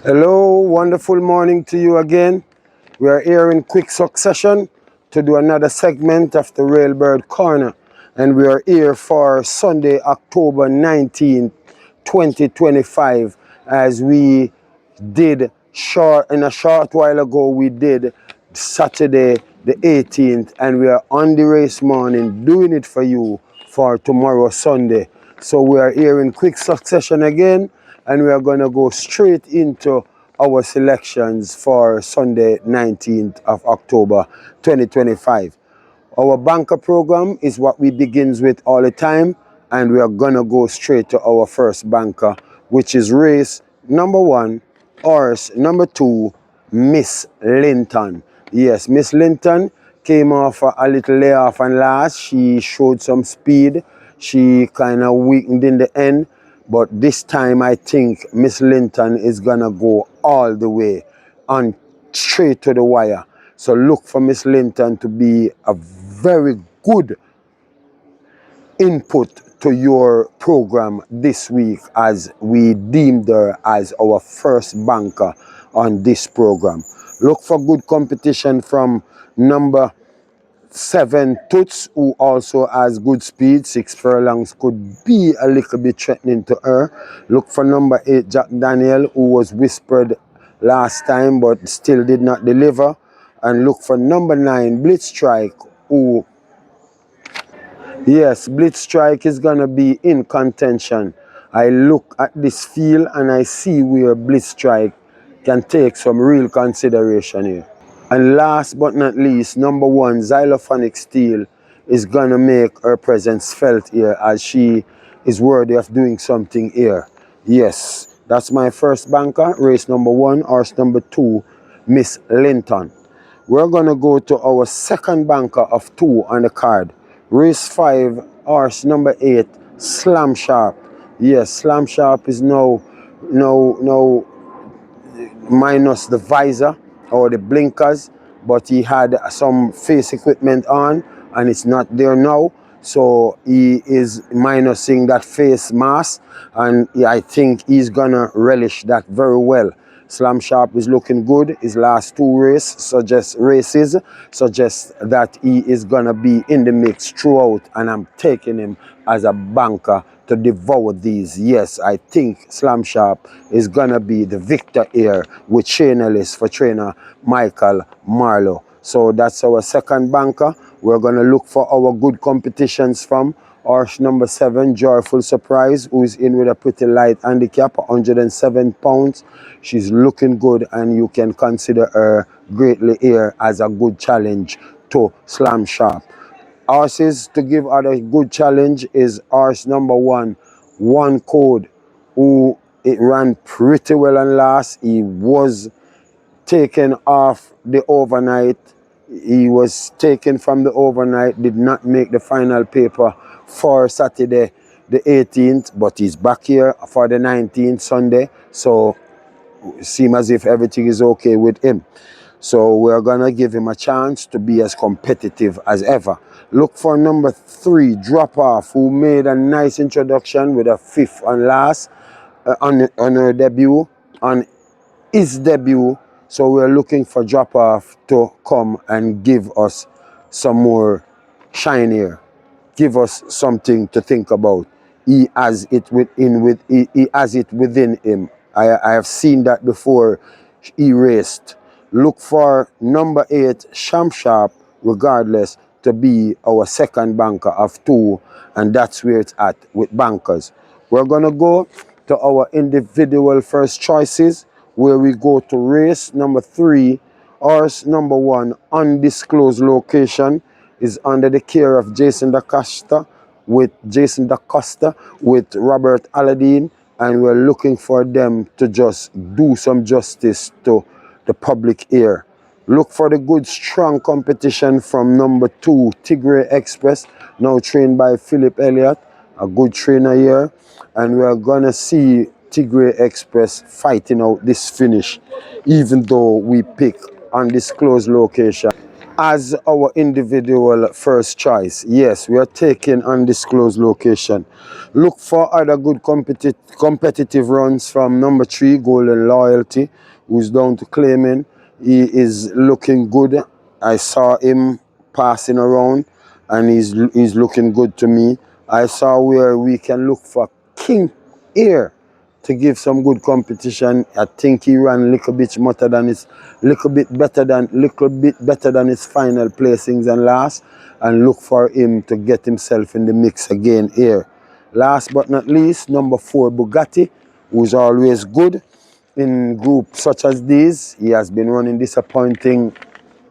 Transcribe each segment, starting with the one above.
Hello, wonderful morning to you again. We are here in quick succession to do another segment of the Railbird Corner, and we are here for Sunday, October 19th, 2025, as we did in a short while ago, we did Saturday the 18th, and we are on the race morning doing it for you for tomorrow, Sunday. So we are here in quick succession again, and we are going to go straight into our selections for Sunday 19th of October 2025. Our banker program is what we begins with all the time, and we are going to go straight to our first banker, which is race number 1, horse number 2, Miss Linton. Yes, Miss Linton came off a little layoff and last. She showed some speed. She kind of weakened in the end. But this time I think Miss Linton is going to go all the way on straight to the wire. So look for Miss Linton to be a very good input to your program this week, as we deemed her as our first banker on this program. Look for good competition from number 7 Toots, who also has good speed. 6 furlongs could be a little bit threatening to her. Look for number 8 Jack Daniel, who was whispered last time but still did not deliver. And look for number 9 Blitz Strike, who, yes, Blitz Strike is going to be in contention. I look at this field and I see where Blitz Strike can take some real consideration here. And last but not least, number 1 Xylophonic Steel is going to make her presence felt here, as she is worthy of doing something here. Yes, that's my first banker, race number 1, horse number 2, Miss Linton. We're going to go to our second banker of 2 on the card. Race 5, horse number 8, Slam Sharp. Yes, Slam Sharp is now minus the visor or the blinkers, but he had some face equipment on and it's not there now. So he is minusing that face mask, and I think he's gonna relish that very well. Slam Sharp is looking good. His last 2 races suggest that he is gonna be in the mix throughout, and I'm taking him as a banker to devour these. Yes, I think Slam Sharp is gonna be the victor here with trainer for trainer Michael Marlowe. So that's our second banker. We're gonna look for our good competitions from horse number 7, Joyful Surprise, who is in with a pretty light handicap, 107 pounds. She's looking good, and you can consider her greatly here as a good challenge to Slam Sharp. Horses to give her a good challenge is horse number 1, One Code, who it ran pretty well and last. He was taken off the overnight. He was taken from the overnight, did not make the final paper for Saturday the 18th, but he's back here for the 19th Sunday. So it seems as if everything is okay with him. So we're going to give him a chance to be as competitive as ever. Look for number 3, Drop Off, who made a nice introduction with a 5th and last on her debut, on his debut. So we're looking for Drop Off to come and give us some more shine here. Give us something to think about. He has it within him. I have seen that before he raced. Look for number 8, Sham Sharp, regardless, to be our second banker of 2, and that's where it's at with bankers. We're gonna go to our individual first choices, where we go to race number 3, horse number 1, Undisclosed Location, is under the care of Jason DaCosta with Robert Aladdin, and we're looking for them to just do some justice to the public ear. Look for the good strong competition from number 2, Tigray Express, now trained by Philip Elliott, a good trainer here, and we're gonna see Tigray Express fighting out this finish, even though we pick Undisclosed Location. as our individual first choice. Yes, we are taking undisclosed location. Look for other good competitive runs from number 3, Golden Loyalty, who's down to claiming. He is looking good. I saw him passing around, and he's looking good to me. I saw where we can look for King Air to give some good competition. I think he ran a little bit better than his final placings and last, and look for him to get himself in the mix again here. Last but not least, number 4, Bugatti, who's always good in groups such as these. He has been running disappointing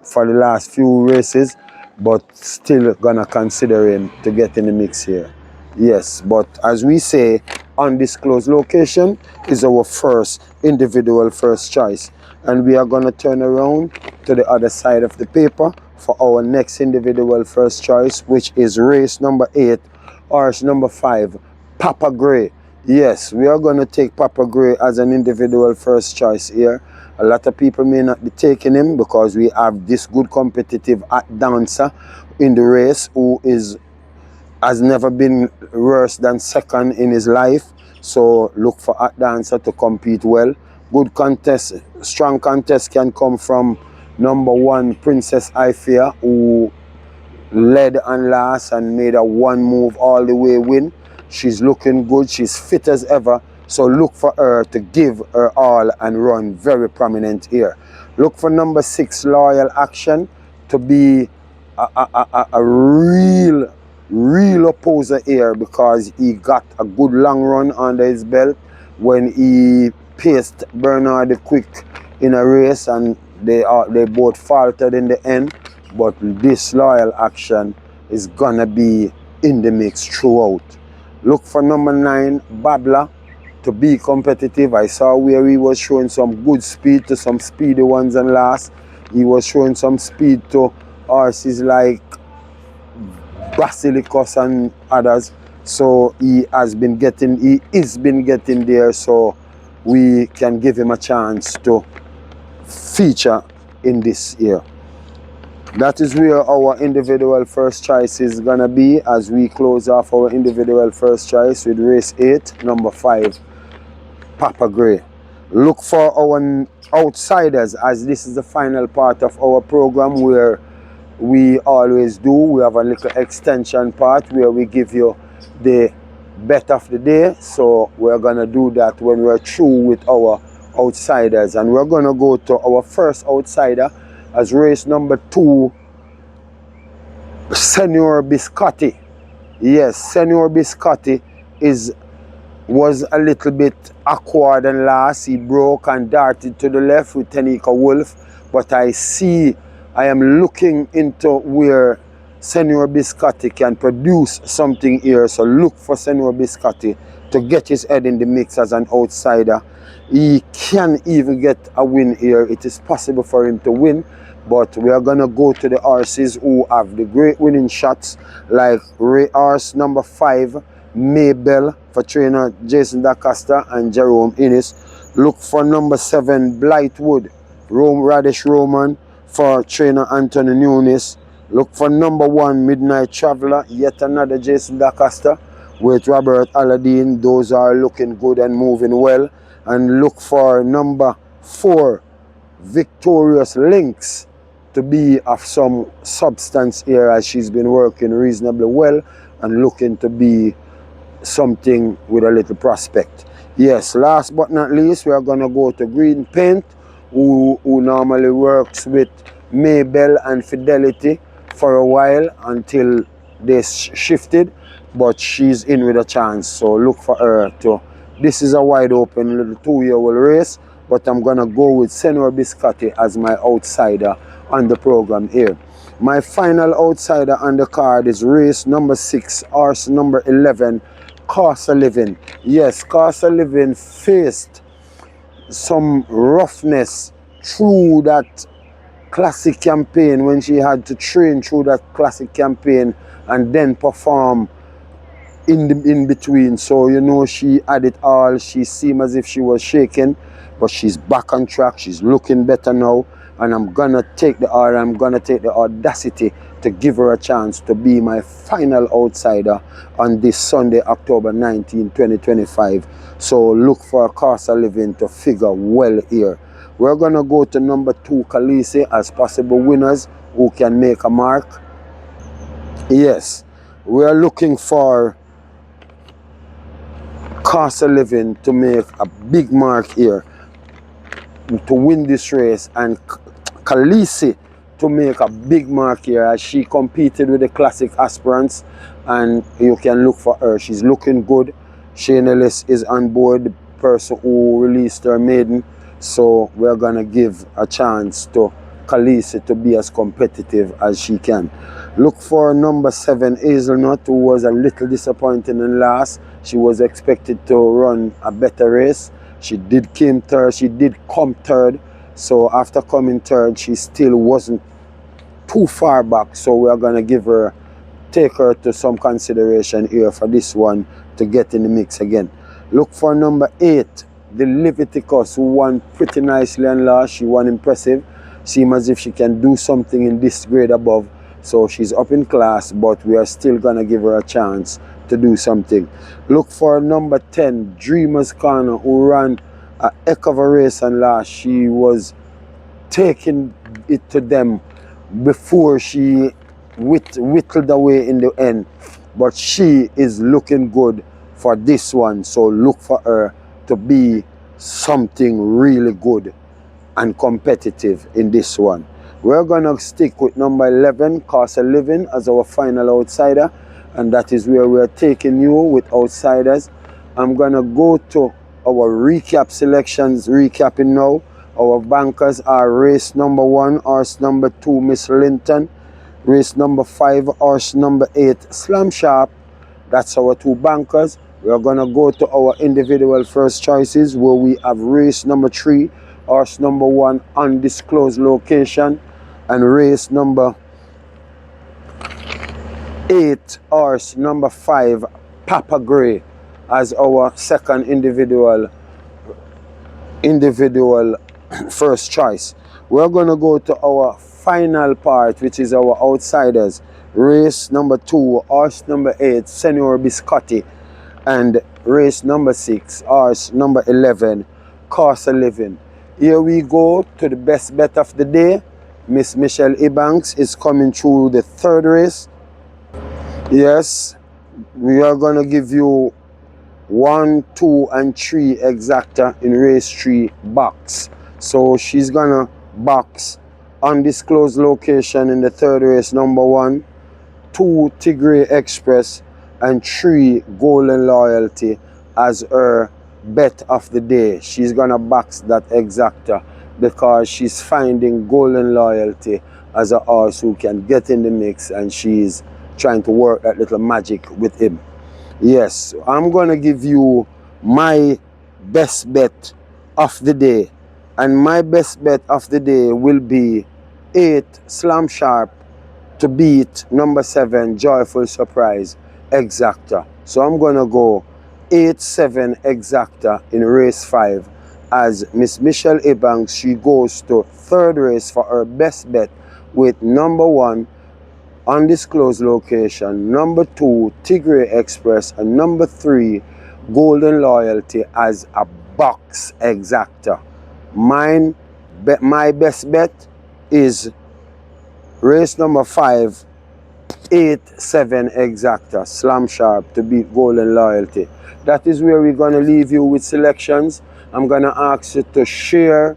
for the last few races, but still gonna consider him to get in the mix here. Yes, but as we say, undisclosed location is our first individual first choice, and we are gonna turn around to the other side of the paper for our next individual first choice, which is race number 8, horse number 5, Papa Gray. Yes, we are going to take Papa Gray as an individual first choice here. A lot of people may not be taking him because we have this good competitive dancer in the race who has never been worse than second in his life. So look for a dancer to compete well. Good contest, strong contest can come from number 1, Princess Ifea, who led and last and made a one move all the way win. She's looking good. She's fit as ever. So look for her to give her all and run very prominent here. Look for number 6, Loyal Action, to be a real opposer here, because he got a good long run under his belt when he paced Bernard the Quick in a race, and they both faltered in the end. But this Loyal Action is gonna be in the mix throughout. Look for number 9, Babla, to be competitive. I saw where he was showing some good speed to some speedy ones, and last he was showing some speed to horses like Basilicus and others. So he is been getting there, so we can give him a chance to feature in this year. That is where our individual first choice is gonna be as we close off our individual first choice with race 8, number 5, Papa Gray. Look for our outsiders, as this is the final part of our program, where we always do. We have a little extension part where we give you the bet of the day. So we're gonna do that when we're through with our outsiders, and we're gonna go to our first outsider as race number 2, Senor Biscotti. Yes, Senor Biscotti was a little bit awkward and last. He broke and darted to the left with Tenika Wolf, but I am looking into where Senor Biscotti can produce something here. So look for Senor Biscotti to get his head in the mix as an outsider. He can even get a win here. It is possible for him to win, but we are gonna go to the horses who have the great winning shots, like horse number 5, Maybell, for trainer Jason DaCosta and Jerome Innes. Look for number 7, Blightwood, Radish Roman, for trainer Anthony Nunes. Look for number 1, Midnight Traveler, yet another Jason DaCosta with Robert Aladdin. Those are looking good and moving well. And look for number 4, Victorious Lynx, to be of some substance here, as she's been working reasonably well and looking to be something with a little prospect. Yes, last but not least, we are going to go to Green Paint, who normally works with Maybell and Fidelity for a while until they shifted, but she's in with a chance, so look for her too. This is a wide open little 2-year-old race, but I'm going to go with Senor Biscotti as my outsider on the program here. My final outsider on the card is race number 6, horse number 11, Cost of Living. Yes, Cost of Living faced some roughness through that classic campaign, when she had to train through that classic campaign and then perform in between. So you know, she had it all. She seemed as if she was shaking, but she's back on track. She's looking better now, and I'm gonna take the audacity to give her a chance to be my final outsider on this Sunday, October 19, 2025. So look for a cost of living to figure well here. We're gonna go to number 2, Khaleesi, as possible winners who can make a mark. Yes, we are looking for cost of living to make a big mark here to win this race, and Khaleesi to make a big mark here as she competed with the classic aspirants, and you can look for her. She's looking good. Shane Ellis is on board, the person who released her maiden, so we're gonna give a chance to Khaleesi to be as competitive as she can. Look for number 7, Hazelnut, who was a little disappointing in last. She was expected to run a better race. She did come third. So after coming third, she still wasn't too far back. So we're gonna take her to some consideration here for this one to get in the mix again. Look for number 8, the Leviticus, who won pretty nicely and last. She won impressive. Seems as if she can do something in this grade above. So she's up in class, but we are still gonna give her a chance to do something. Look for number 10, RAILBIRDS Corner, who ran a heck of a race and last. She was taking it to them before she whittled away in the end, but she is looking good for this one. So look for her to be something really good and competitive in this one. We're gonna stick with number 11, Cost of Living, as our final outsider, and that is where we're taking you with outsiders. I'm gonna go to our recap selections, recapping now. Our bankers are race number 1, horse number 2, Miss Linton, race number 5, horse number 8, Slam Sharp. That's our 2 bankers. We're gonna go to our individual first choices, where we have race number 3, horse number 1, Undisclosed Location, and race number 8, horse number 5, Papa Gray, as our second individual first choice. We're going to go to our final part, which is our outsiders. Race number 2, horse number 8, Senior Biscotti, and race number 6, horse number 11, Cost of Living. Here we go to the best bet of the day. Miss Michelle Ebanks is coming through the 3rd race. Yes, we are going to give you 1, 2, and 3 exacta in race 3 box. So she's gonna box Undisclosed Location in the 3rd race, number 1, 2 Tigray Express, and 3 Golden Loyalty as her bet of the day. She's gonna box that exacta because she's finding Golden Loyalty as a horse who can get in the mix, and she's trying to work that little magic with him. Yes, I'm going to give you my best bet of the day. And my best bet of the day will be 8, Slam Sharp, to beat number 7, Joyful Surprise, exacta. So I'm going to go 8-7 exacta in race 5. As Miss Michelle Ebanks, she goes to 3rd race for her best bet with number 1, Undisclosed Location, number 2, Tigray Express, and number 3, Golden Loyalty as a box exacta. My best bet is race number 5, 8-7 exacta, Slam Sharp to beat Golden Loyalty. That is where we're going to leave you with selections. I'm going to ask you to share,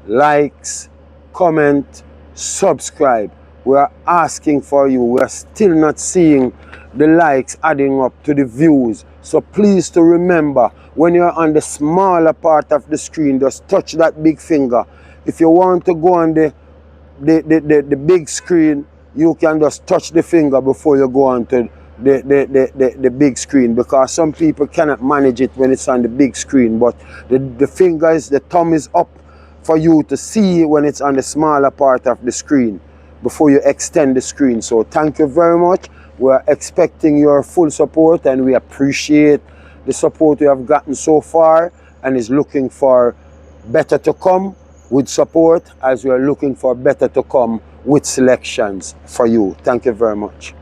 likes, comment, subscribe. We are asking for you. We are still not seeing the likes adding up to the views. So please to remember, when you're on the smaller part of the screen, just touch that big finger. If you want to go on the big screen, you can just touch the finger before you go on to the big screen, because some people cannot manage it when it's on the big screen. But the thumb is up for you to see when it's on the smaller part of the screen before you extend the screen. So thank you very much. We're expecting your full support, and we appreciate the support we have gotten so far, and is looking for better to come. with support as we are looking for better to come with selections for you. Thank you very much.